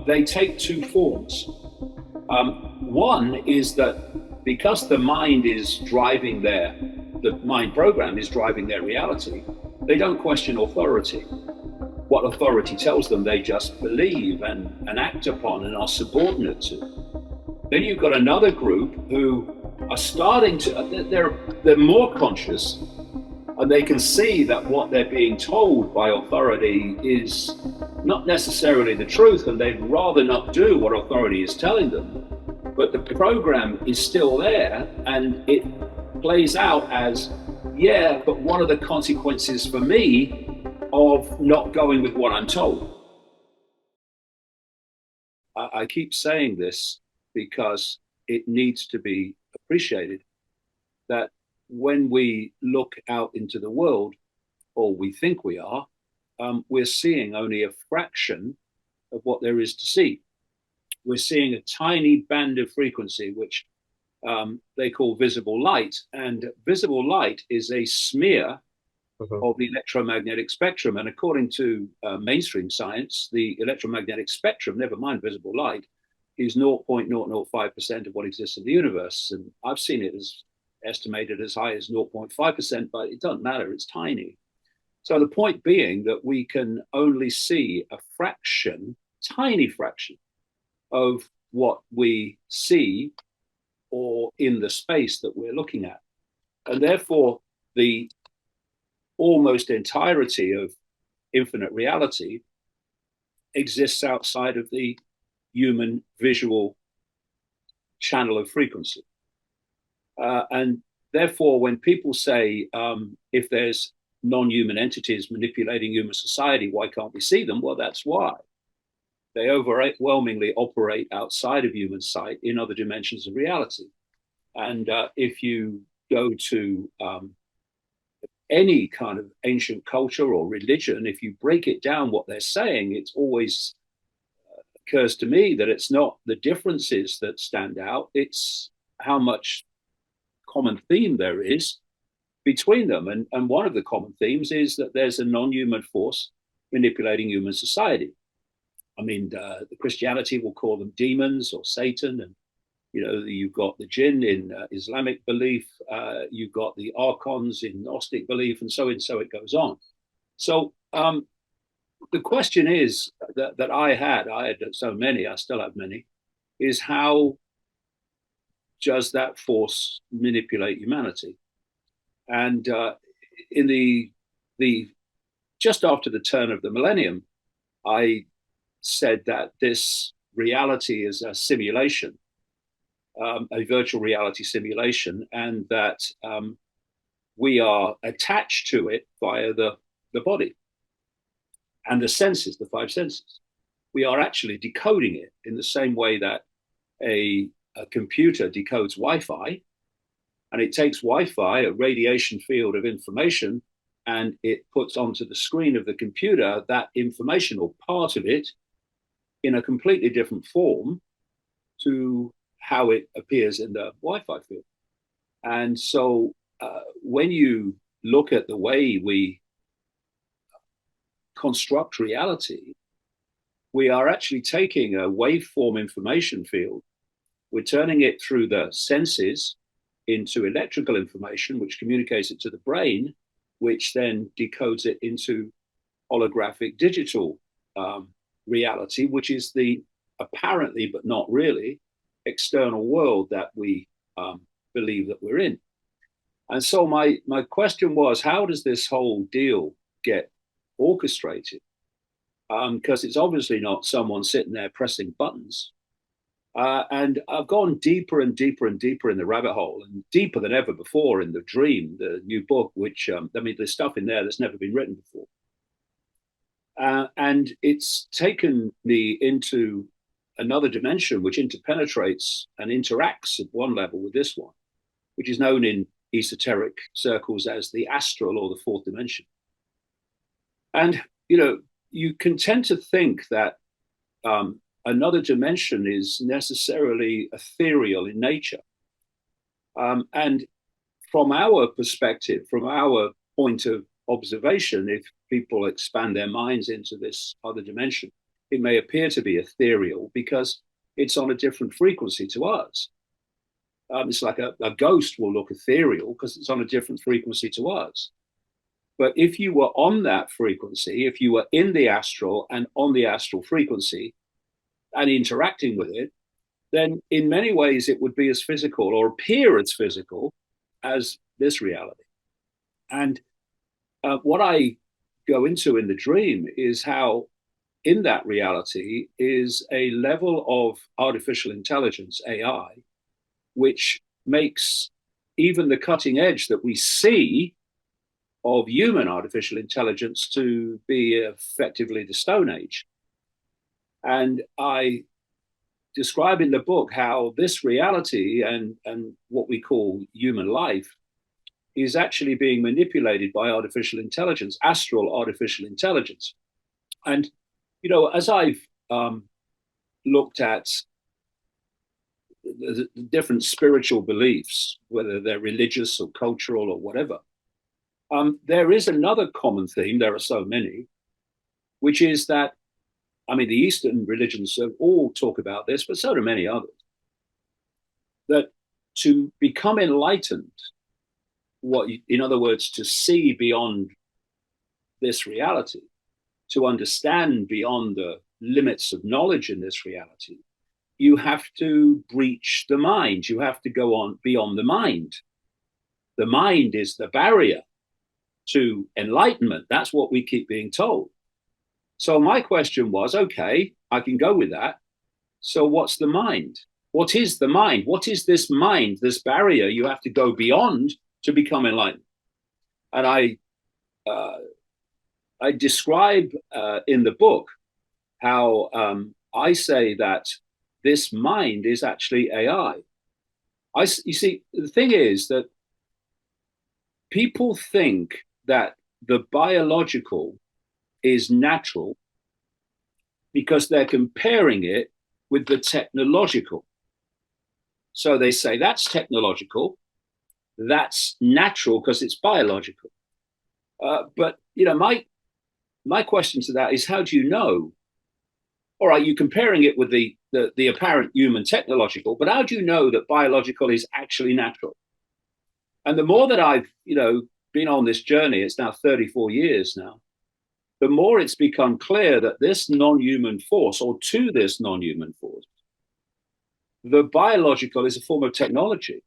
They take two forms. One is that because the mind program is driving their reality, they don't question authority. What authority tells them, they just believe and act upon and are subordinate to. Then you've got another group who are starting to, they're more conscious, and they can see that what they're being told by authority is not necessarily the truth, and they'd rather not do what authority is telling them. But the program is still there, and it plays out as, yeah, but what are the consequences for me of not going with what I'm told? I keep saying this because it needs to be appreciated that when we look out into the world, or we think we are, we're seeing only a fraction of what there is to see. We're seeing a tiny band of frequency, which they call visible light. And visible light is a smear of the electromagnetic spectrum. And according to mainstream science, the electromagnetic spectrum, never mind visible light, is 0.005% of what exists in the universe. And I've seen it as estimated as high as 0.5%, but it doesn't matter, it's tiny. So the point being that we can only see a fraction, tiny fraction, of what we see or in the space that we're looking at. And therefore, the almost entirety of infinite reality exists outside of the human visual channel of frequency. And therefore, when people say, if there's non-human entities manipulating human society, why can't we see them? Well, that's why. They overwhelmingly operate outside of human sight in other dimensions of reality. And if you go to any kind of ancient culture or religion, if you break it down, what they're saying, it always occurs to me that it's not the differences that stand out, it's how much common theme there is between them. And one of the common themes is that there's a non-human force manipulating human society. I mean, the Christianity will call them demons or Satan, and you've got the jinn in Islamic belief, you've got the archons in Gnostic belief, and so it goes on. So the question is that I had so many, I still have many, is how does that force manipulate humanity? And in the just after the turn of the millennium, I said that this reality is a simulation, a virtual reality simulation, and that we are attached to it via the body and the senses, the five senses. We are actually decoding it in the same way that a computer decodes Wi-Fi, and it takes Wi-Fi, a radiation field of information, and it puts onto the screen of the computer that information or part of it in a completely different form to how it appears in the Wi-Fi field. And so when you look at the way we construct reality, we are actually taking a waveform information field, we're turning it through the senses into electrical information, which communicates it to the brain, which then decodes it into holographic digital reality, which is the apparently, but not really, external world that we believe that we're in. And so my question was, how does this whole deal get orchestrated? Because it's obviously not someone sitting there pressing buttons. And I've gone deeper and deeper and deeper in the rabbit hole, and deeper than ever before in The Dream, the new book, which, there's stuff in there that's never been written before. And it's taken me into another dimension which interpenetrates and interacts at one level with this one, which is known in esoteric circles as the astral, or the fourth dimension. And, you can tend to think that another dimension is necessarily ethereal in nature. And from our perspective, from our point of observation, if people expand their minds into this other dimension, it may appear to be ethereal because it's on a different frequency to us. It's like a ghost will look ethereal because it's on a different frequency to us. But if you were on that frequency, if you were in the astral and on the astral frequency and interacting with it, then in many ways it would be as physical or appear as physical as this reality. And what I go into in the dream is how in that reality is a level of artificial intelligence, AI, which makes even the cutting edge that we see of human artificial intelligence to be effectively the Stone Age. And I describe in the book how this reality and what we call human life is actually being manipulated by artificial intelligence, astral artificial intelligence. And, you know, as I've looked at the different spiritual beliefs, whether they're religious or cultural or whatever, there is another common theme, there are so many, which is that, I mean, the Eastern religions all talk about this, but so do many others, that to become enlightened, in other words, to see beyond this reality, to understand beyond the limits of knowledge in this reality, you have to breach the mind. You have to go on beyond the mind. The mind is the barrier to enlightenment. That's what we keep being told. So my question was, okay, I can go with that. So what's the mind? What is the mind? What is this mind, this barrier you have to go beyond to become enlightened? And I describe in the book how I say that this mind is actually AI. You see, the thing is that people think that the biological is natural because they're comparing it with the technological. So they say that's technological, that's natural because it's biological. But you know, my question to that is, how do you know? All right, you're comparing it with the apparent human technological, but how do you know that biological is actually natural? And the more that I've, you know, been on this journey, it's now 34 years now, the more it's become clear that this non-human force, or to this non-human force, the biological is a form of technology.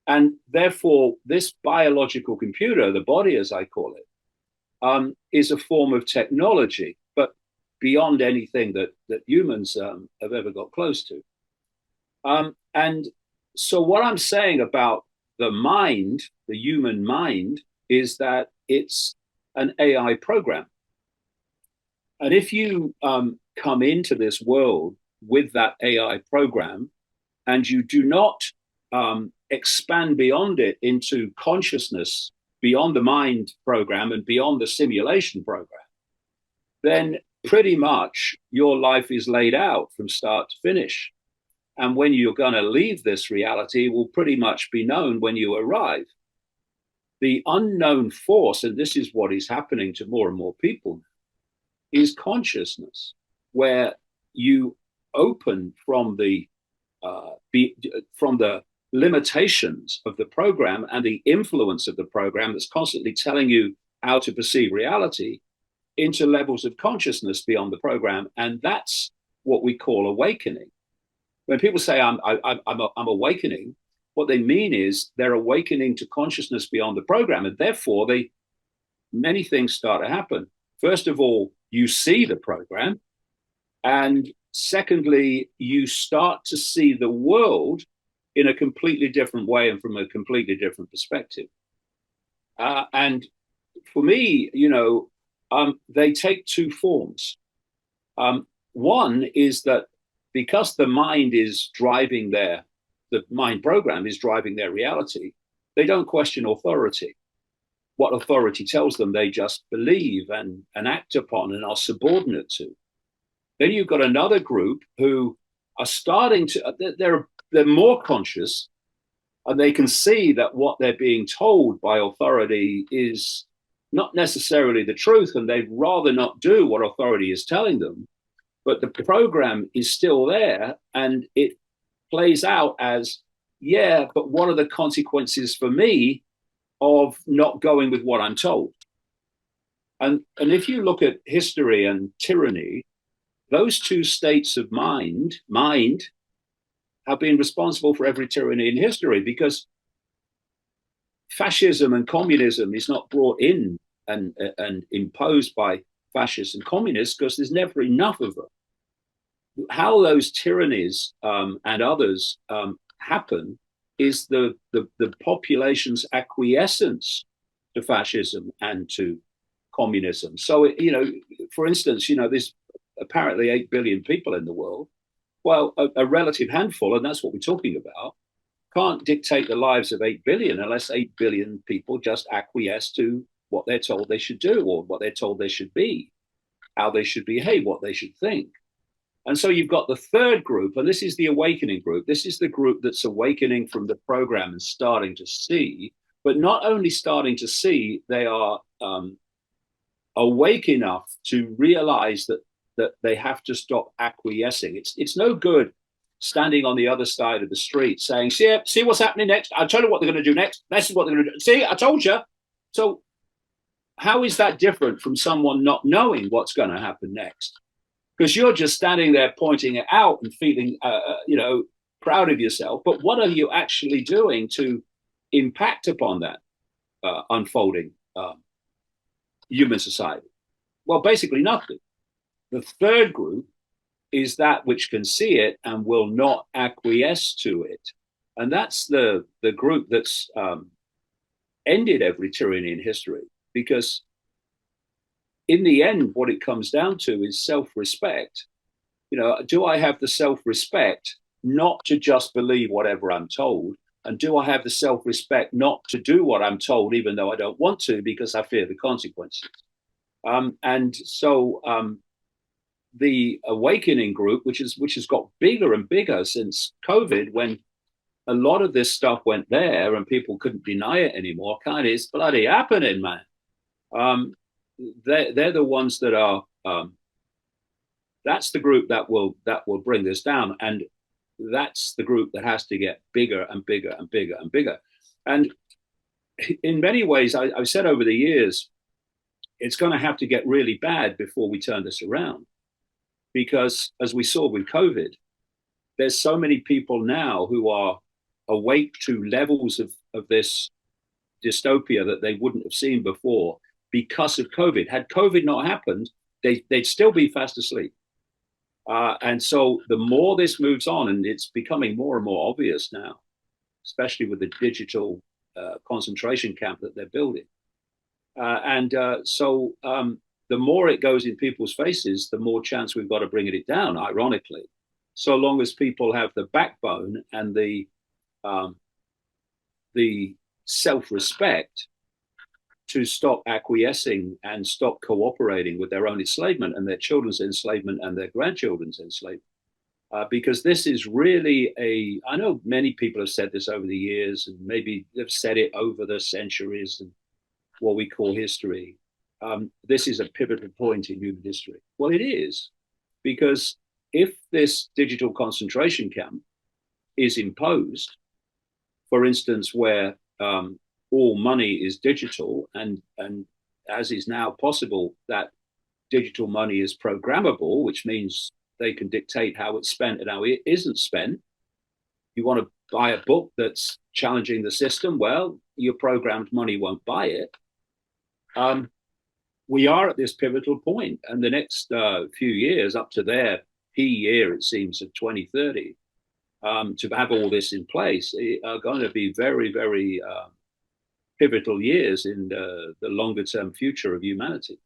And therefore, this biological computer, the body as I call it, is a form of technology, but beyond anything that humans have ever got close to. And so what I'm saying about the mind, the human mind, is that it's an AI program. And if you come into this world with that AI program and you do not expand beyond it into consciousness, beyond the mind program and beyond the simulation program, then pretty much your life is laid out from start to finish. And when you're going to leave this reality will pretty much be known when you arrive. The unknown force, and this is what is happening to more and more people, is consciousness, where you open from the limitations of the program and the influence of the program that's constantly telling you how to perceive reality into levels of consciousness beyond the program. And that's what we call awakening. When people say I'm awakening, what they mean is they're awakening to consciousness beyond the program. And therefore, many things start to happen. First of all, you see the program. And secondly, you start to see the world in a completely different way and from a completely different perspective. And for me, you know, they take two forms. One is that because the mind is driving the mind program is driving their reality, they don't question authority. What authority tells them, they just believe and act upon and are subordinate to. Then you've got another group who are starting to, they're more conscious, and they can see that what they're being told by authority is not necessarily the truth, and they'd rather not do what authority is telling them. But the program is still there, and it plays out as, yeah, but what are the consequences for me of not going with what I'm told? And if you look at history and tyranny, those two states of mind have been responsible for every tyranny in history, because fascism and communism is not brought in and imposed by fascists and communists because there's never enough of them. How those tyrannies and others happen is the population's acquiescence to fascism and to communism. So, for instance, there's apparently 8 billion people in the world. Well, a relative handful, and that's what we're talking about, can't dictate the lives of 8 billion unless 8 billion people just acquiesce to what they're told they should do, or what they're told they should be, how they should behave, what they should think. And so you've got the third group, and this is the awakening group. This is the group that's awakening from the program and starting to see, but not only starting to see, they are awake enough to realize that they have to stop acquiescing. It's no good standing on the other side of the street saying, see what's happening next? I'll tell you what they're going to do next. This is what they're going to do. See, I told you. So how is that different from someone not knowing what's going to happen next? Because you're just standing there pointing it out and feeling, proud of yourself. But what are you actually doing to impact upon that unfolding human society? Well, basically nothing. The third group is that which can see it and will not acquiesce to it. And that's the group that's ended every tyranny in history, because in the end, what it comes down to is self-respect. Do I have the self-respect not to just believe whatever I'm told? And do I have the self-respect not to do what I'm told, even though I don't want to, because I fear the consequences? And so the awakening group, which has got bigger and bigger since COVID, when a lot of this stuff went there and people couldn't deny it anymore, kind of, it's bloody happening, man. They're the ones that are that's the group that will bring this down, and that's the group that has to get bigger and bigger and bigger and bigger. And in many ways, I've said over the years, it's going to have to get really bad before we turn this around, because as we saw with COVID, there's so many people now who are awake to levels of this dystopia that they wouldn't have seen before because of COVID. Had COVID not happened, they'd still be fast asleep. And so the more this moves on, and it's becoming more and more obvious now, especially with the digital concentration camp that they're building. So the more it goes in people's faces, the more chance we've got of bringing it down, ironically, so long as people have the backbone and the self-respect to stop acquiescing and stop cooperating with their own enslavement and their children's enslavement and their grandchildren's enslavement. Because this is really I know many people have said this over the years, and maybe they've said it over the centuries and what we call history. This is a pivotal point in human history. Well, it is, because if this digital concentration camp is imposed, for instance, where all money is digital, and as is now possible, that digital money is programmable, which means they can dictate how it's spent and how it isn't spent. You want to buy a book that's challenging the system, well, your programmed money won't buy it. We are at this pivotal point, and the next few years, up to their key year, it seems, of 2030, to have all this in place, are going to be very, very pivotal years in the longer term future of humanity.